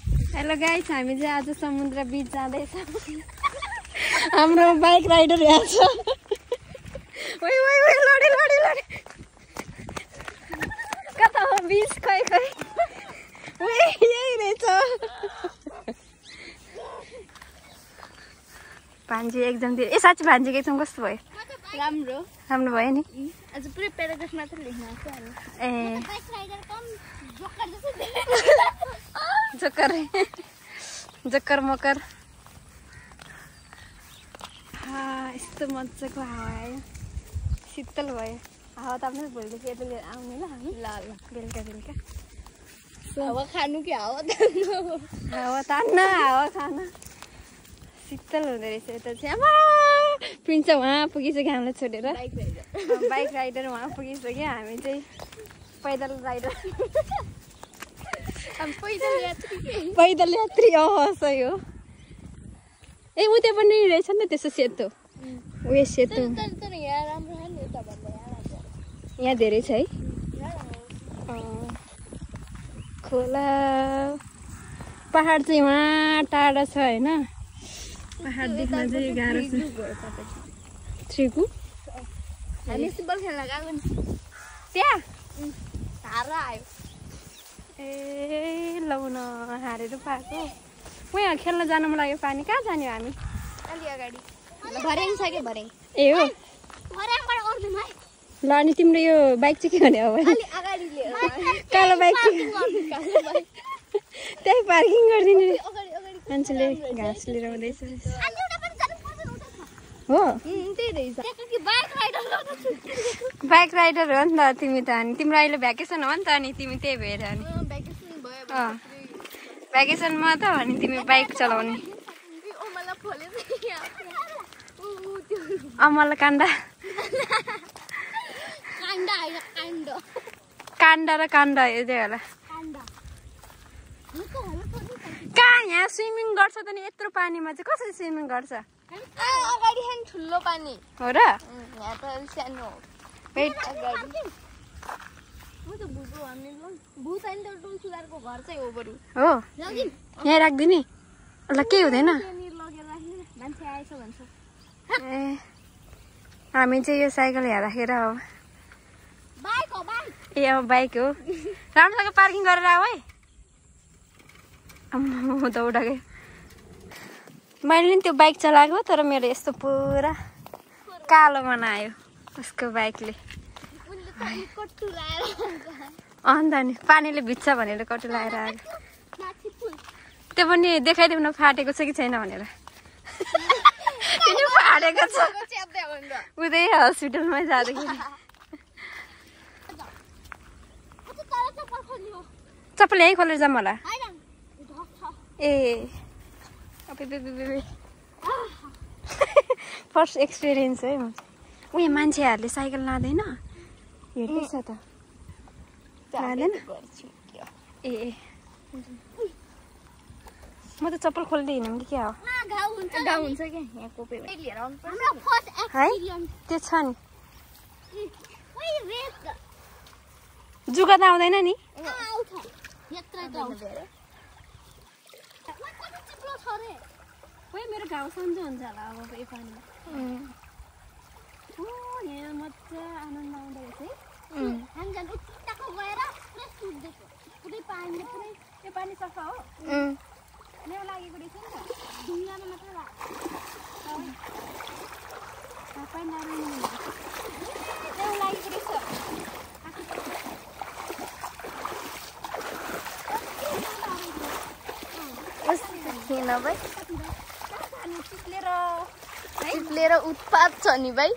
Hello guys, हामी चाहिँ आज समुद्र बीच जाँदैछौँ। हाम्रो बाइक राइडर यहाँ छ। ओइ ओइ ओइ लडे लडे लडे। कता हो बीच खै खै। ओइ यही रहेछ। भान्जी एक्जाम दिए। ए साच्चै भान्जीको एक्जाम कस्तो भयो? राम्रो राम्रो भयो नि। आज पुरै प्याराग्राफ मात्र लेख्न आएको हामी। ए बाइक राइडर कम जोकर जस्तो जोकर जोकर मकर। यस्तो मजाको हावा आयो, शीतल भयो। हावा ताप्नु भोलिदेखि यता आउने ल हामी। ल ल बेलुका बेलुका हावा खानु कि हावा तान्नु? हावा तान्न हावा खान। शीतल हुँदो रहेछ यता चाहिँ। आमा प्रिन्स उहाँ पुगिसक्यो हामीलाई छोडेर। बाइक राइडर उहाँ पुगिसक्यो, हामी चाहिँ पैदल राइडर। पैदल यात्री सही हो। ए उतै पनि रहेछ नि त्यसो सेतो। उयो सेतो यहाँ धेरै छ है। खोला पहाड चाहिँ वहाँ टाढा छ होइन। पहाड देख्न चाहिँ गाह्रो छ। थ्रीको हामी फुटबल खेल्न गएको नि त्यहाँ हारा आयो। ए लौ न हारेर पाएको। उहाँ खेल्न जानु मन लाग्यो। पानी कहाँ जाने हो हामी? अलि अगाडि भर्याङ छ कि भर्याङ। ए हो भर्याङबाट गर्दिन है। ल अनि तिम्रो यो बाइक चाहिँ के गर्ने अब? अलि अगाडि लिएर कालो बाइक त्यही पार्किङ गरिदिनु रे। अगाडि अगाडि मान्छेले घाँस लिएर आउँदैछ हो। त्यही रहेछ कि बाइक राइडर बाइक राइडर हो नि त तिमी त। अनि तिम्रो अहिले भ्याकेसन हो नि त, अनि तिमी त्यही भएर अनि भ्याकेसन भयो भ्याकेसनमा त अनि तिमी बाइक चलाउने। अमल काण्ड काण्ड र काण्ड यो चाहिँ होला। कहाँ यहाँ स्विमिङ गर्छ त नि? यत्रो पानीमा चाहिँ कसरी स्विमिङ गर्छ? अगाडि ठुलो पानी हो र? यहाँ त सानो हो। वेट म त भूत हामी भूत अनि त तुलसीदारको घर चाहिँ हो बरु हो। यहाँ राख्दिने ल केही हुँदैन। लगेर राख्ने मान्छे आएछ भन्छ। ए हामी चाहिँ यो साइकल यहाँ राखेर हो। बाइक हो बाइक। ए अब बाइक हो। राम्रोसँग पार्किङ गरेर आऊ है। म त उठाएको मैले नि त्यो बाइक चलाएको, तर मेरो यस्तो पुरा कालो बनायो उसको बाइकले। अन्त नि पानीले भिज्छ भनेर कटु लगाएर आएको। त्यो पनि देखाइदिउँ न फाटेको छ कि छैन भनेर। फाटेको छ उतै हस्पिटलमै जाँदाखेरि। चप्पल यहीँ खोलेर जाऊँ होला। ए फर्स्ट एक्सपिरियन्स है। उयो मान्छेहरूले साइकल लाँदैन हेर्दैछ त लाँदैन। ए म त चप्पल खोल्दै हिँड्नु कि क्या हो? गाउँ हुन्छ क्या यहाँ कोपे लिएर आउनु पर्छ है। त्यो छ नि जुगा त आउँदैन नि। मेरो घाउ सन्चो हुन्छ होला अब यो पानीमा। यहाँ मजा आनन्द आउँदो रहेछ है। हामी जानु उताको गएर पुरै सुत्दैछ पुरै पानीले पुरै। यो पानी सफा हो? लेउ लागेको रहेछ नि त। ढुङ्गामा मात्र पानी लेउ लागेको रहेछ। चिप्लेर उत्पात छ नि भाइ।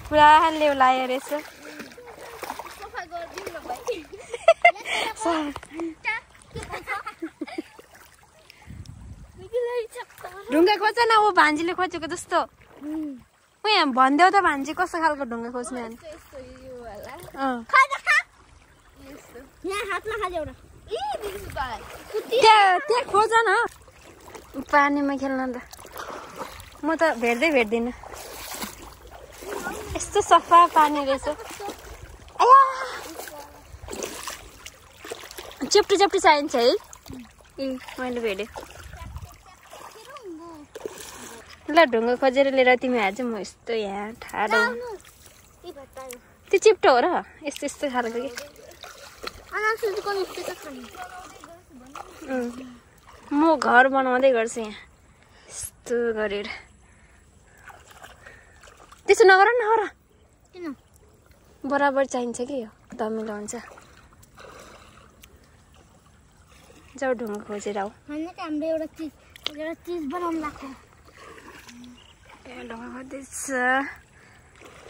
पुरा लेउ लाग्यो रहेछ। ढुङ्गा खोज न ऊ भान्जीले खोजेको जस्तो। यहाँ भनिदेऊ त भान्जी कस्तो खालको ढुङ्गा खोज्ने अनि। त्यहाँ खोज न पानीमा खेल्न त। म त भेट्दिनँ यस्तो सफा पानी रहेछ चेप्टो चेप्टो चाहिन्छ है मैले भेटेँ ल ढुङ्गा खोजेर लिएर तिमी आज म यस्तो यहाँ ठाडो त्यो चिप्टो हो र यस्तो यस्तो खालको कि म घर बनाउँदै गर्छु यहाँ यस्तो गरेर त्यसो नगर न हो र किन बराबर चाहिन्छ कि यो धमिलो हुन्छ जाऊ ढुङ्गा खोजेर आऊ हैन कि हाम्रो एउटा चीज बनाउन लाग्छ ढुङ्गा खोज्दैछ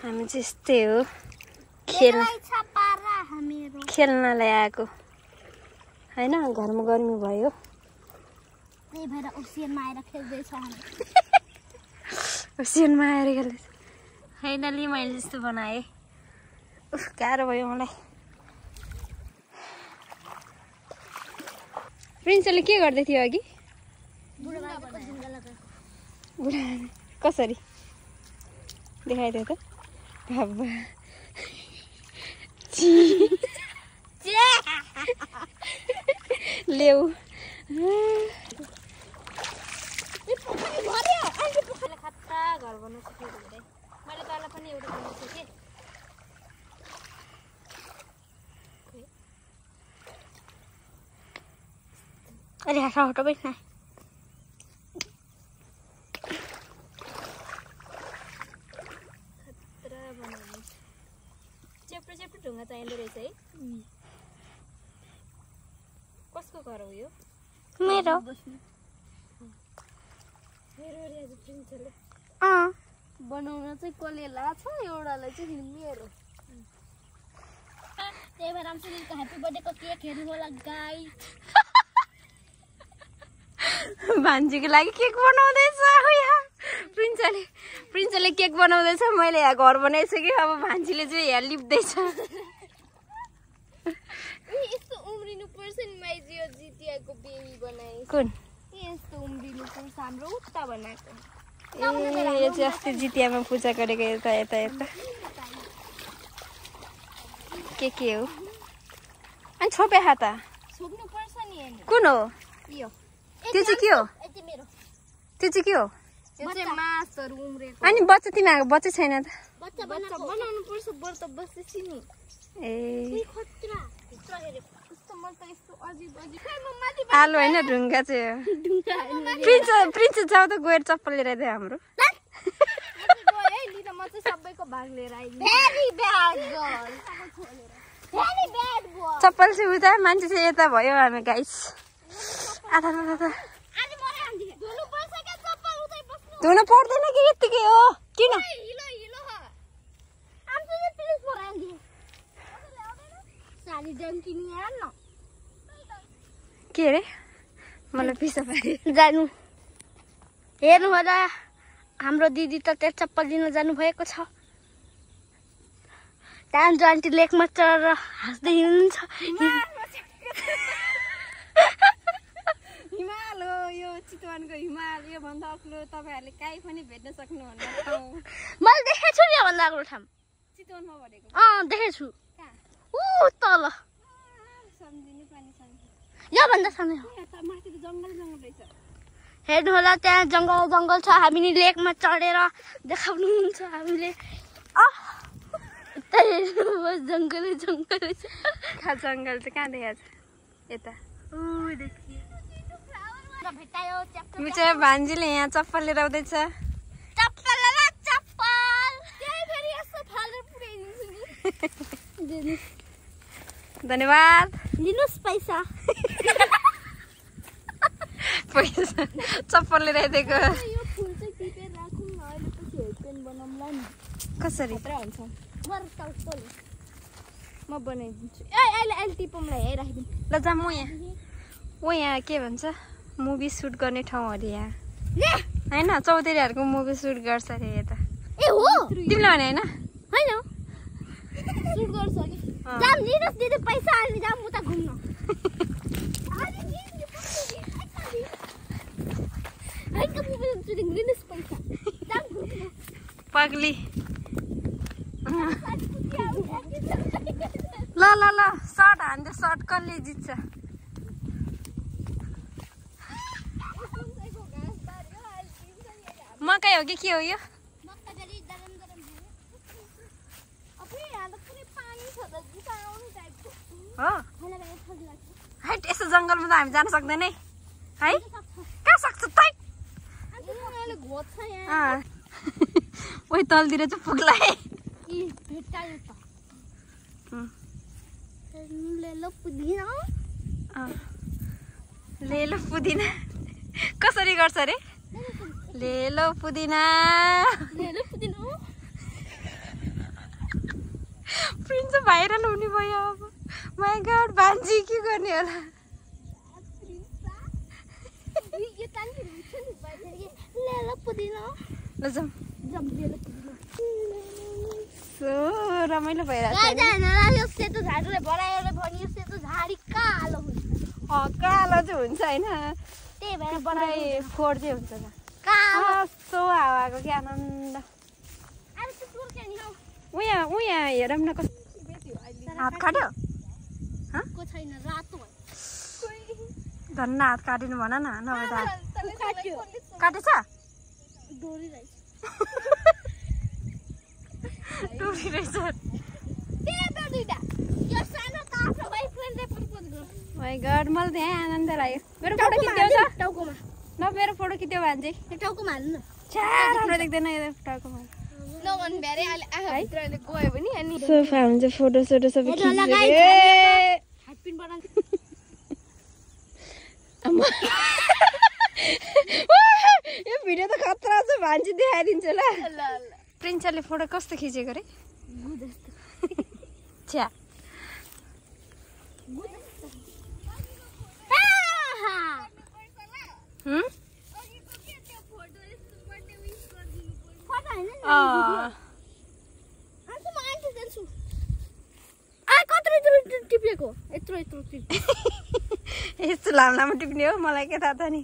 हामी चाहिँ यस्तै हो खेल्नलाई आएको होइन घरमा गर्मी भयो त्यही भएर ओसियनमा आएर खेल्दैछौँ ओसियनमा आएर खेल्दैछ फाइनली मैले जस्तो बनाएँ उफ गाह्रो भयो मलाई प्रिन्सले के गर्दै थियो अघि बुढा कसरी देखाइदियो त बाबा लेउ खत्ता घर बनाउनु सिकेको हुँदै मैले तल पनि एउटा बनाउँछु कि अरे हटा हटा बैठना खतरा बनाउनु चेप्टो चेप्टो ढुङ्गा चाहिँदो रहेछ है कसको घर हो यो मेरो बनाउन चाहिँ कसले लाग्छ एउटालाई चाहिँ मेरो त्यही भएर सुनिलको ह्याप्पी बर्थडेको केक हेर्नु होला गाइस भान्जीको लागि केक बनाउँदैछ प्रिन्सले केक बनाउँदैछ मैले यहाँ घर बनाइसकेँ अब भान्जीले चाहिँ यहाँ लिप्दैछ यस्तो उम्रिनु पर्छ नि माइजी यो जितियाको बेबी बनाए कुन यस्तो उम्रिनु पर्छ हाम्रो उता बनाएको ए यो चाहिँ अस्ति जितियामा पूजा गरेको यता यता यता के हो अनि छोपे हात छोप्नु पर्छ नि हैन कुन हो यो त्यो चाहिँ के हो यति मेरो त्यो चाहिँ के हो यो चाहिँ मासहरु उम्रेको अनि बच्चा तिमीहरूको बच्चा छैन त बच्चा बनाउनु पर्छ बर त बस्दैछ नि ए खतरा भित्र हेरे कस्तो मन त यस्तो अजीब आलु हैन ढुङ्गा चाहिँ प्रिन्स जाऊ त गएर चप्पल लिएर दे हाम्रो म चाहिँ सबैको भाग लिएर आइदिन्छु very bad girl very bad girl चप्पल चाहिँ उता मान्छे चाहिँ यता भयो हामी गाइस आधा अनि मलाई आन्दी धुनु पर्छ के चप्पल उतै बस्नु धुन पर्दैन कि यतिकै हो किन हिलो आम्छु चाहिँ प्लिज पर आन्दी साली जन्किनी यार न के रे मलाई पिसा पारे जानु हेर्नु होला हाम्रो दिदी त त्यो चप्पल लिन जानु भएको छ दान्जो आन्टी लेकमा चढेर हाँस्दै हिँड्नुहुन्छ हिमाल हो यो चितवनको हिमाल यो भन्दा अग्लो तपाईहरुले काहीँ पनि भेट्न सक्नुहुन्न मैले देखेको छु नि भन्दा अग्लो ठाउँ चितवनमा भनेको देखेको छु कहाँ ऊ तल सम्झिनु पनि सम्झिनु यो भन्दा सानो माथि त जंगल रहेछ हेर्नु होला त्यहाँ जंगल छ हामीले लेकमा चढेर देखाउनुहुन्छ हामीले जंगल छ कहाँ जंगल चाहिँ कहाँ देखाएको छ यता मी चाहिँ भान्जीले यहाँ चप्पल लिएर आउँदैछ धन्यवाद लिनुस् पैसा चप्पल लिएर आइदिएको यो फुल चाहिँ टिपेर राखौँ न अहिले पछि हेयर पेन बनाउँला नि कसरी हुन्छ म बनाइदिन्छु अहिले टिपौँला यहीँ राखिदिनु ल जा म यहाँ के भन्छ मुभी सुट गर्ने ठाउँ अरे यहाँ होइन चौधरीहरूको मुभी सुट गर्छ अरे यता ए हो तिमीलाई भने होइन सुट गर्छ कि जाम लिनुहोस् दिदी पैसा अनि जाम उता घुम्न लिनुहोस् पैसा पग्ली ल ल ल सर्ट हान्दै सर्ट कसले जित्छ मकै हो कि के हो यो है यस्तो जङ्गलमा त हामी जान सक्दैन है कहाँ सक्छ त ओइ तलतिर चाहिँ पुग्ला है लेलो पुदिना कसरी गर्छ अरे लेलो पुदिना प्रिन्स भाइरल हुने भयो अब माय गॉड भान्जी के गर्ने होला ल जाउँ सो रमाइलो भइरहेको कालो चाहिँ हुन्छ होइन त्यही भएर बनाए फोहोर चाहिँ हुन्छ कस्तो हावाको क्या आनन्द उहाँ हेरौँ न कस्तो हात काट्यो धन्न हात काटिनु भन न नभए त काटेछ डोरी रहेछ माय गॉड मलाई त्यहाँ आनन्द लाग्यो मेरो फोटो खिच्देऊ त टाउकोमा ल मेरो फोटो खिच्देऊ भान्जे टाउकोमा हाल्नु न राम्रो देख्दैन यो टाउकोमा सोफा हुन्छ फोटो सोटो सबै यो भिडियो त खतरा छ भान्जी देखाइदिन्छु ल प्रिन्सले फोटो कस्तो खिचेको रे छ्या यस्तो लामो लामो टिप्ने हो मलाई के थाहा त नि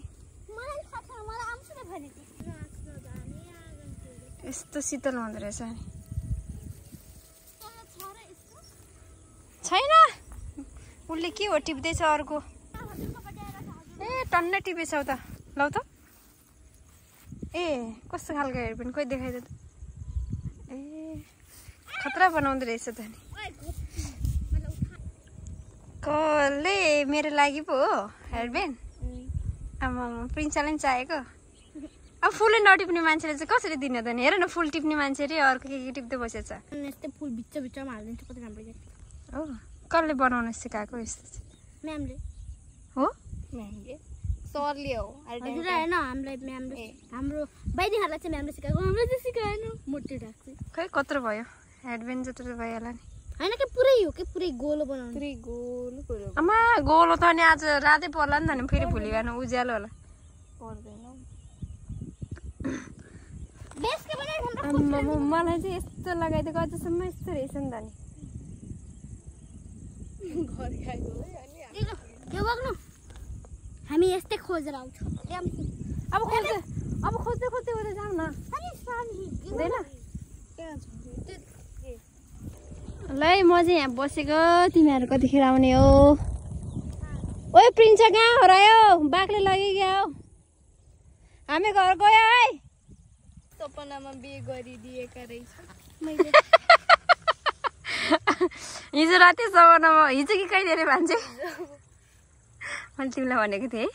यस्तो शीतल हुँदो रहेछ नि छैन उसले के हो टिप्दैछ अर्को ए टन्नै टिपेछौ त लौ त ए कस्तो खालको हेयरपिन खोइ देखाइदियो त ए खतरा बनाउँदो रहेछ त नि कसले मेरो लागि पो हो हेयरब्यान्ड आमा प्रिन्सलाई नि चाहिएको अब फुलै नटिप्ने मान्छेले चाहिँ कसरी दिने त नि हेर न फुल टिप्ने मान्छे रे अर्को के टिप्दै बसेछ यस्तै फुल भित्रमा हालिदिन्छ कति राम्रो देख्छ हो कसले बनाउन सिकाएको यस्तो चाहिँ म्यामले हो म्यामले सरले हो हजुर हैन हामीलाई म्यामले हाम्रो बाइदिहरुलाई चाहिँ म्यामले सिकाएको हामीले चाहिँ सिकाएन मोटे राख्छ खै कत्रो भयो हेडब्यान्ड जत्रो भइहाल्ला नि हैन के पुरै हो के पुरै गोलो बनाउनु पुरै गोलो अमा गोलो त नि आज रातै पर्ला नि त नि फेरि भोलि बिहान उज्यालो होला पर्दैन बेस के बनाइ हाम्रो मलाई चाहिँ यस्तो लगाइदिएको अझसम्म यस्तो रहेछ नि त नि घर खाइगयो अनि के गर्नु हामी यस्तै खोजेर आउँछौँ अब खोज्दै उता जाऊ न हुँदैन ल म चाहिँ यहाँ बसेको तिमीहरू कतिखेर आउने हो ओए प्रिन्स कहाँ हरायो बाघले लगिगयो हामी घर गयो है सपनामा बिहे गरिदिएका रहेछ मैले हिजो राति सपनामा हिजो कि कहिले रे मान्छे मैले तिमीलाई भनेको थिएँ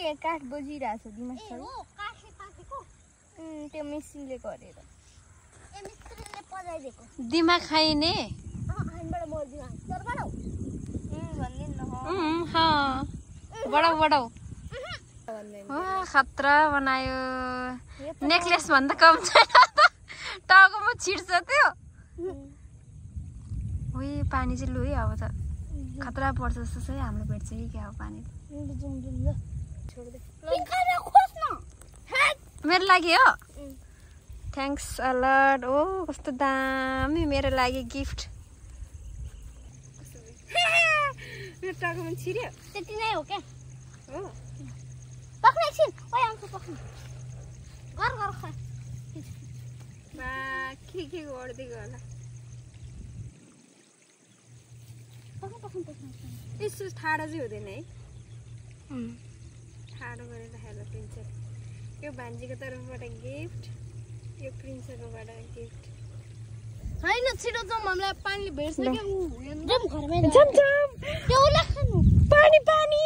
है काठ बजिरहेछ दिमाग त्यो मिस्त्रीले गरेर दिमाग खाइने बढाउ खतरा बनायो नेकलेस भन्दा कम छैन टाउकोमा छिट्छ त्यो ओइ पानी चाहिँ लु है अब त खतरा पर्छ जस्तो छ है हाम्रो पेट चाहिँ क्या हो पानी मेरो लागि हो थ्याङ्क्स अलर्ट ओ कस्तो दामी मेरो लागि गिफ्ट मेरो टाउकोमा छिर्यो त्यति नै हो क्या पक्न एकछिन ओइ आउँछ पक्न गर गर खै बा के गर्दै होला यस्तो ठाडो चाहिँ हुँदैन है ठाडो गरेर हेर्दा प्रिन्सेस यो भान्जीको तर्फबाट गिफ्ट यो प्रिन्सेसकोबाट गिफ्ट हैन छिटो जाम हामीलाई पानीले भेट्छ के जाम घरमै जाम त्यो लखनु पानी पानी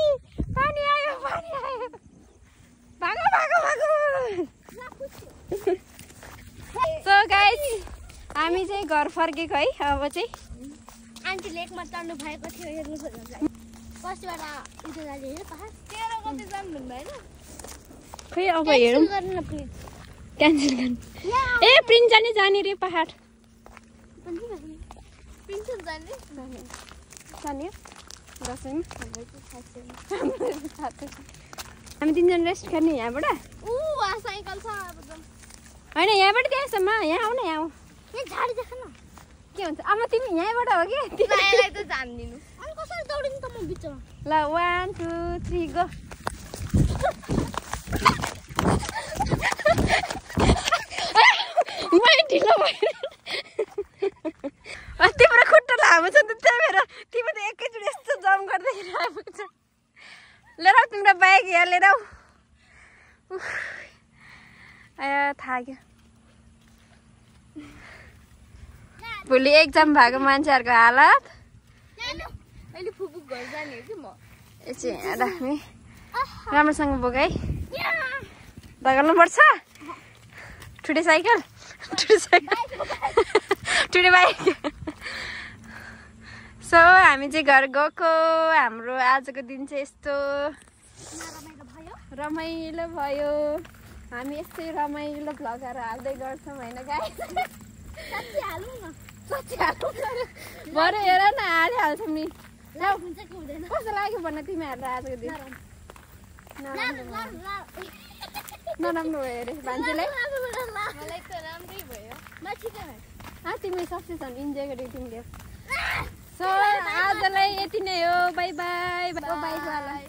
पानी आयो भागो भागो भागो सो गाइस हामी चाहिँ घर फर्केको है अब चाहिँ आन्टी लेकमा चढ्नु भएको थियो हेर्नु खोज्नु फर्स्टबाट उठे जाने हैन पहाड 13 गते जाम भन्नु हैन खै अब हेरौँ गर्न प्लिज क्यान्सल गर्नु ए प्रिन्स जाने रे पहाड प्रिन्स जाने हामी तिनजना रेस्ट गर्ने यहाँबाट साइकल छ होइन यहाँबाट त्यहाँसम्म यहाँ आऊ न यहाँ आऊ झाडी देख न के हुन्छ अब तिमी यहाँबाट हो कि तिमीलाई त जान्दिनु अनि कसरी दौडिनु त म बिचमा ल 1 2 3 गो मैले ढिलो भयो तिम्रो खुट्टा लामो छ नि त त्यही भएर तिमी त एकैचोटि यस्तो जम्प गर्दाखेरि आइपुग्छ लिएर आऊ तिम्रो बाइक यहाँ लिएर आऊ थाक्यो भोलि एक्जाम भएको मान्छेहरूको हालत अहिले फुफु घर जाने हो कि म एकछिन यहाँ राख्ने राम्रोसँग बोक है दगाल्नुपर्छ ठुटे साइकल ठुटे बाइक सो हामी चाहिँ घर गएको हाम्रो आजको दिन चाहिँ यस्तो रमाइलो भयो हामी यस्तै रमाइलो भ्लगहरू हाल्दै गर्छौँ होइन गाइस साच्चै हालौँ न भरे हेर न हालिहाल्छौँ नि हुन्छ कि हुँदैन कस्तो लाग्यो भन्न तिमीहरूलाई आजको दिन नराम्रो भयो अरे भान्जीलाई मलाई त राम्रै भयो म ठिकै भयो तिमी सक्छौ छन् इन्जोय गरेको तिमीले सो आजलाई यति नै हो बाई बाई बाई बाई